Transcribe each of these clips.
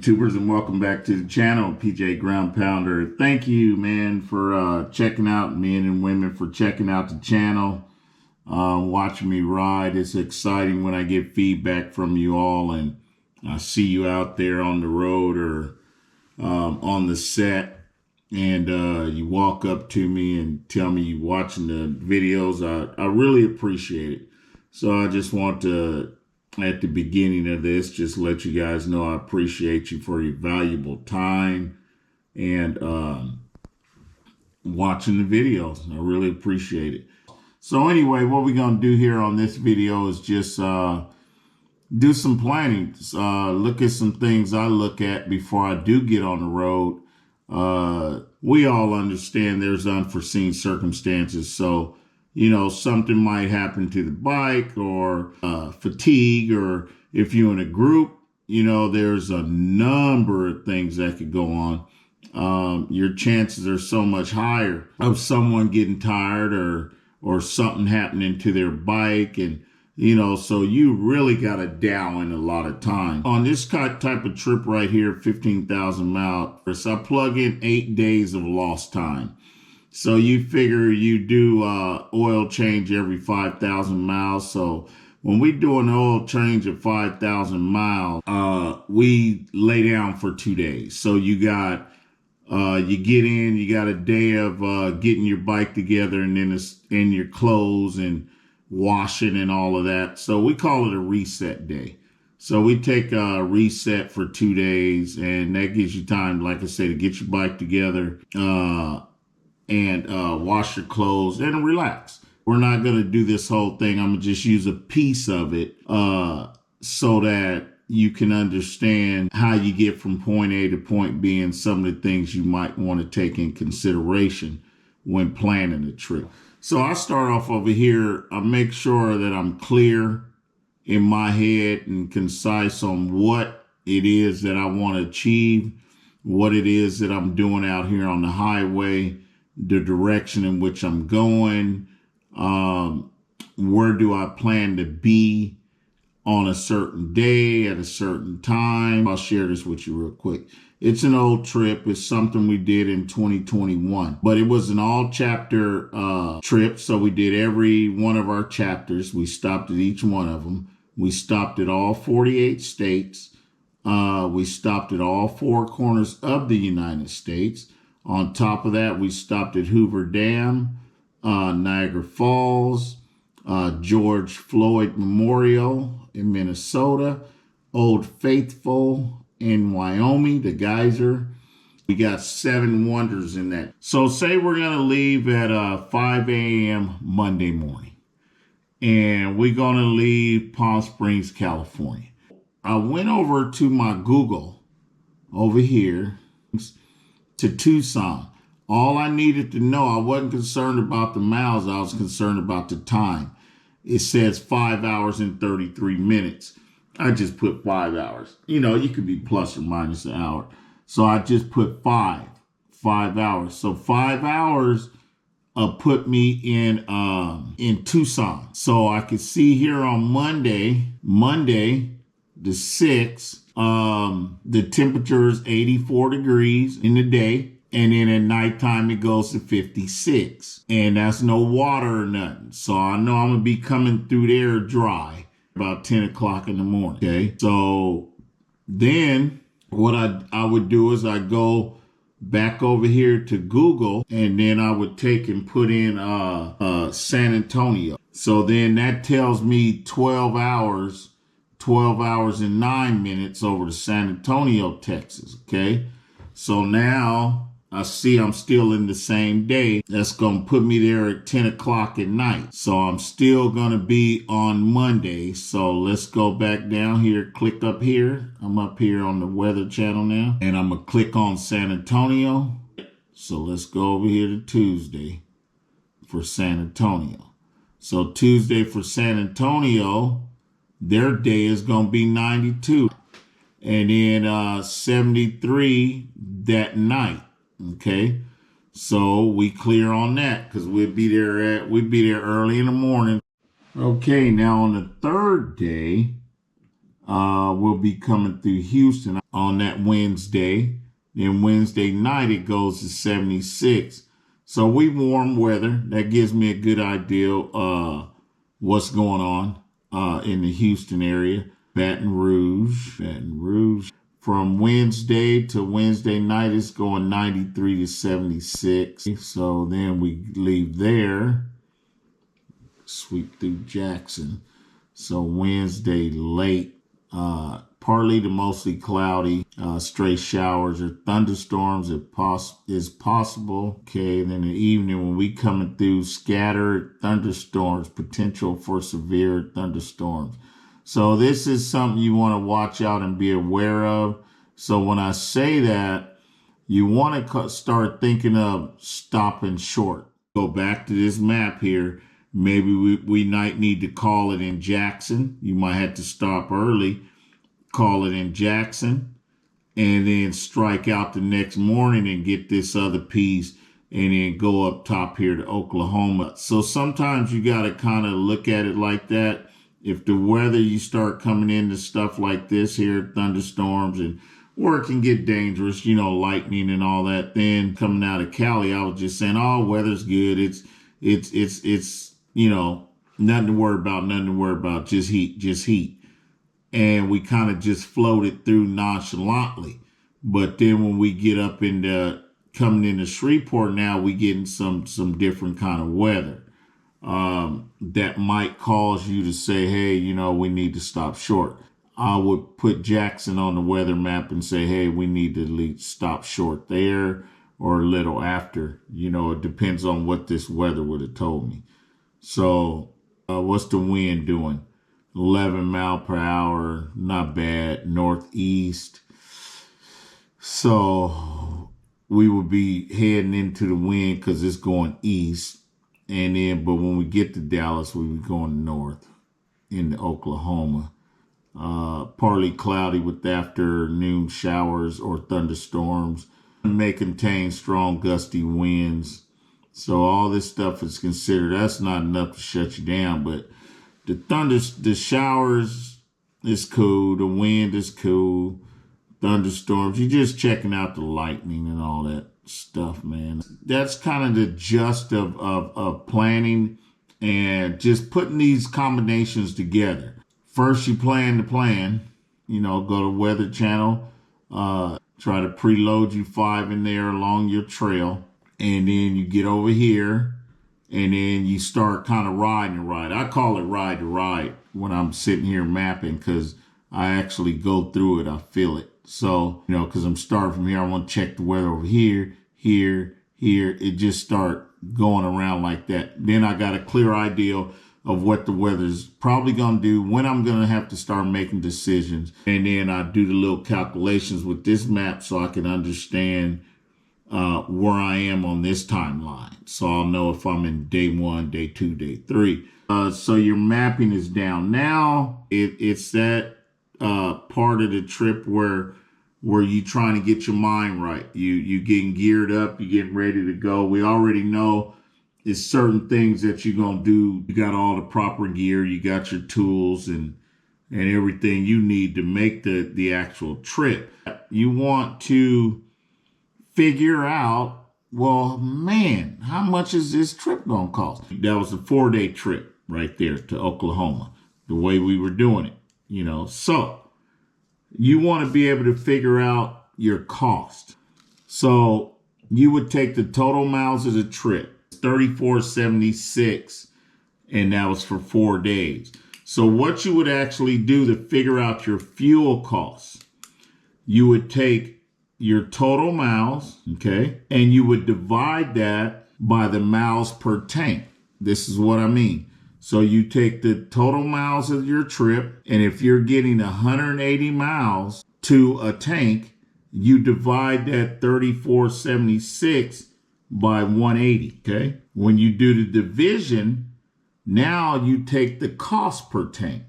YouTubers, and welcome back to the channel, PJ Ground Pounder. Thank you, man, for checking out, men and women, for checking out the channel, watching me ride. It's exciting when I get feedback from you all, and I see you out there on the road or on the set, and you walk up to me and tell me you're watching the videos. I really appreciate it. So I just want to, at the beginning of this, just let you guys know I appreciate you for your valuable time and watching the videos. I really appreciate it. So anyway, what we're going to do here on this video is just do some planning. Look at some things I look at before I do get on the road. We all understand there's unforeseen circumstances. So something might happen to the bike, or fatigue, or if you're in a group, there's a number of things that could go on. Your chances are so much higher of someone getting tired or something happening to their bike. And, so you really got to dial in a lot of time. On this type of trip right here, 15,000 miles, I plug in 8 days of lost time. So you figure you do oil change every 5,000 miles. So when we do an oil change at 5,000 miles, we lay down for 2 days. So you got, you get in, you got a day of getting your bike together, and then it's in your clothes and washing and all of that. So we call it a reset day. So we take a reset for 2 days, and that gives you time, like I say, to get your bike together, and wash your clothes and relax. We're not going to do this whole thing. I'm going to just use a piece of it so that you can understand how you get from point A to point B, and some of the things you might want to take in consideration when planning a trip. So I start off over here. I make sure that I'm clear in my head and concise on what it is that I want to achieve, what it is that I'm doing out here on the highway, the direction in which I'm going, where do I plan to be on a certain day at a certain time. I'll share this with you real quick. It's an old trip. It's something we did in 2021, but it was an all chapter trip. So we did every one of our chapters. We stopped at each one of them. We stopped at all 48 states. We stopped at all 4 corners of the United States. On top of that, we stopped at Hoover Dam, Niagara Falls, George Floyd Memorial in Minnesota, Old Faithful in Wyoming, the geyser. We got 7 wonders in that. So say we're going to leave at 5 a.m. Monday morning, and we're going to leave Palm Springs, California. I went over to my Google over here to Tucson. All I needed to know, I wasn't concerned about the miles, I was concerned about the time. It says 5 hours and 33 minutes. I just put 5 hours. You could be plus or minus an hour. So I just put 5 hours. So 5 hours put me in Tucson. So I could see here on Monday the 6th, the temperature is 84 degrees in the day. And then at nighttime, it goes to 56. And that's no water or nothing. So I know I'm going to be coming through there dry about 10 o'clock in the morning. Okay. So then what I would do is I go back over here to Google, and then I would take and put in San Antonio. So then that tells me 12 hours and 9 minutes over to San Antonio, Texas. Okay. So now I see I'm still in the same day. That's going to put me there at 10 o'clock at night. So I'm still going to be on Monday. So let's go back down here, click up here. I'm up here on the Weather Channel now, and I'm going to click on San Antonio. So let's go over here to Tuesday for San Antonio. So Tuesday for San Antonio, their day is going to be 92, and then 73 that night. Okay, so we clear on that because we'd be there early in the morning. Okay, now on the third day, will be coming through Houston on that Wednesday. Then Wednesday night, it goes to 76. So we warm weather. That gives me a good idea what's going on in the Houston area. Baton Rouge. From Wednesday to Wednesday night, it's going 93 to 76. So then we leave there, sweep through Jackson. So Wednesday late, partly to mostly cloudy, stray showers or thunderstorms is possible. Okay, then in the evening when we coming through, scattered thunderstorms, potential for severe thunderstorms. So this is something you want to watch out and be aware of. So when I say that, you want to start thinking of stopping short. Go back to this map here. Maybe we might need to call it in Jackson. You might have to stop early, call it in Jackson, and then strike out the next morning and get this other piece and then go up top here to Oklahoma. So sometimes you got to kind of look at it like that. If the weather, you start coming into stuff like this here, thunderstorms, and or it can get dangerous, lightning and all that. Then coming out of Cali, I was just saying, oh, weather's good. It's nothing to worry about, just heat. And we kind of just floated through nonchalantly. But then when we get up into coming into Shreveport now, we getting some different kind of weather. That might cause you to say, hey, we need to stop short. I would put Jackson on the weather map and say, hey, we need to at least stop short there or a little after. It depends on what this weather would have told me. So what's the wind doing? 11 mile per hour, not bad, northeast. So we would be heading into the wind because it's going east. And then, but when we get to Dallas, we be going north into Oklahoma. Partly cloudy with afternoon showers or thunderstorms. It may contain strong gusty winds. So all this stuff is considered. That's not enough to shut you down, but the showers is cool. The wind is cool. Thunderstorms. You're just checking out the lightning and all that stuff, man. That's kind of the gist of planning and just putting these combinations together. First, you plan the plan. Go to Weather Channel. Try to preload you 5 in there along your trail. And then you get over here. And then you start kind of riding the ride. I call it ride to ride when I'm sitting here mapping because I actually go through it. I feel it. So, because I'm starting from here, I want to check the weather over here, here. It just start going around like that. Then I got a clear idea of what the weather's probably going to do, when I'm going to have to start making decisions. And then I do the little calculations with this map so I can understand where I am on this timeline. So I'll know if I'm in day 1, day 2, day 3. So your mapping is down. Now it's that part of the trip where you trying to get your mind right. You getting geared up, you getting ready to go. We already know it's certain things that you're gonna do. You got all the proper gear, you got your tools and everything you need to make the actual trip. You want to figure out, well, man, how much is this trip gonna cost? That was a 4-day trip right there to Oklahoma, the way we were doing it, So you want to be able to figure out your cost. So you would take the total miles of the trip, 3476, and that was for 4 days. So what you would actually do to figure out your fuel costs, you would take your total miles, okay, and you would divide that by the miles per tank. This is what I mean. So you take the total miles of your trip, and if you're getting 180 miles to a tank, you divide that 3476 by 180, okay? When you do the division, now you take the cost per tank.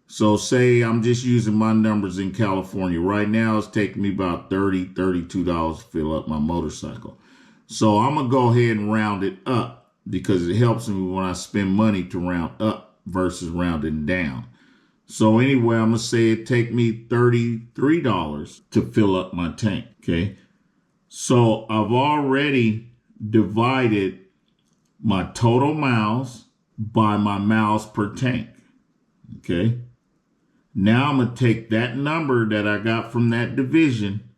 So say I'm just using my numbers in California. Right now it's taking me about $30, $32 to fill up my motorcycle. So I'm going to go ahead and round it up because it helps me when I spend money to round up versus rounding down. So anyway, I'm going to say it take me $33 to fill up my tank, okay? So I've already divided my total miles by my miles per tank, okay? Now I'm going to take that number that I got from that division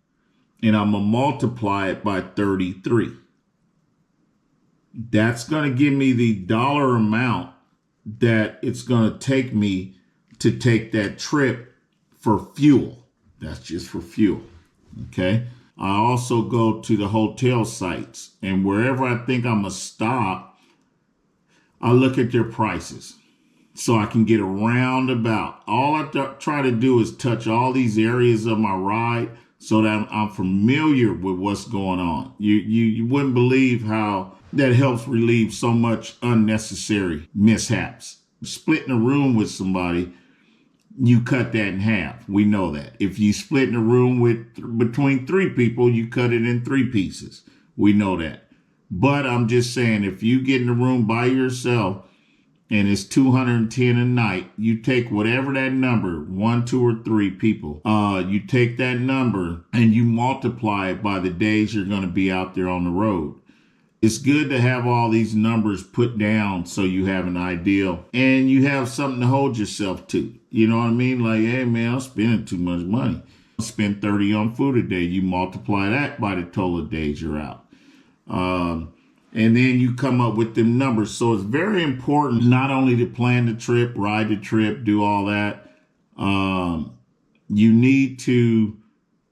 and I'm going to multiply it by 33. That's going to give me the dollar amount that it's going to take me to take that trip for fuel. That's just for fuel, okay? I also go to the hotel sites, and wherever I think I'm going to stop, I look at their prices so I can get a roundabout. All I try to do is touch all these areas of my ride so that I'm familiar with what's going on. You wouldn't believe how that helps relieve so much unnecessary mishaps. Splitting a room with somebody, you cut that in half. We know that. If you split in a room with between 3 people, you cut it in 3 pieces. We know that. But I'm just saying, if you get in a room by yourself and it's $210 a night, you take whatever that number, 1, 2, or 3 people, you take that number and you multiply it by the days you're going to be out there on the road. It's good to have all these numbers put down so you have an idea and you have something to hold yourself to. You know what I mean? Like, hey, man, I'm spending too much money. I spend 30 on food a day. You multiply that by the total of days you're out. And then you come up with them numbers. So it's very important not only to plan the trip, ride the trip, do all that. You need to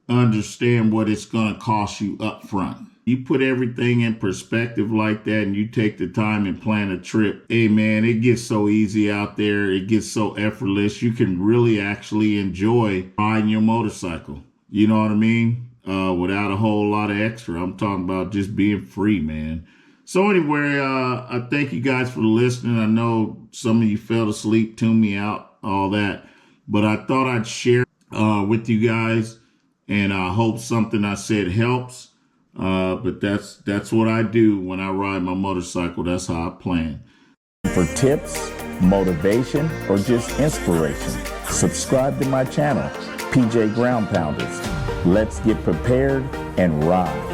understand what it's going to cost you up front. You put everything in perspective like that and you take the time and plan a trip. Hey, man, it gets so easy out there. It gets so effortless. You can really actually enjoy riding your motorcycle. You know what I mean? Without a whole lot of extra. I'm talking about just being free, man. So anyway, I thank you guys for listening. I know some of you fell asleep, tuned me out, all that. But I thought I'd share with you guys. And I hope something I said helps. But that's what I do when I ride my motorcycle. That's how I plan. For tips, motivation, or just inspiration, subscribe to my channel, PJ Ground Pounders. Let's get prepared and ride.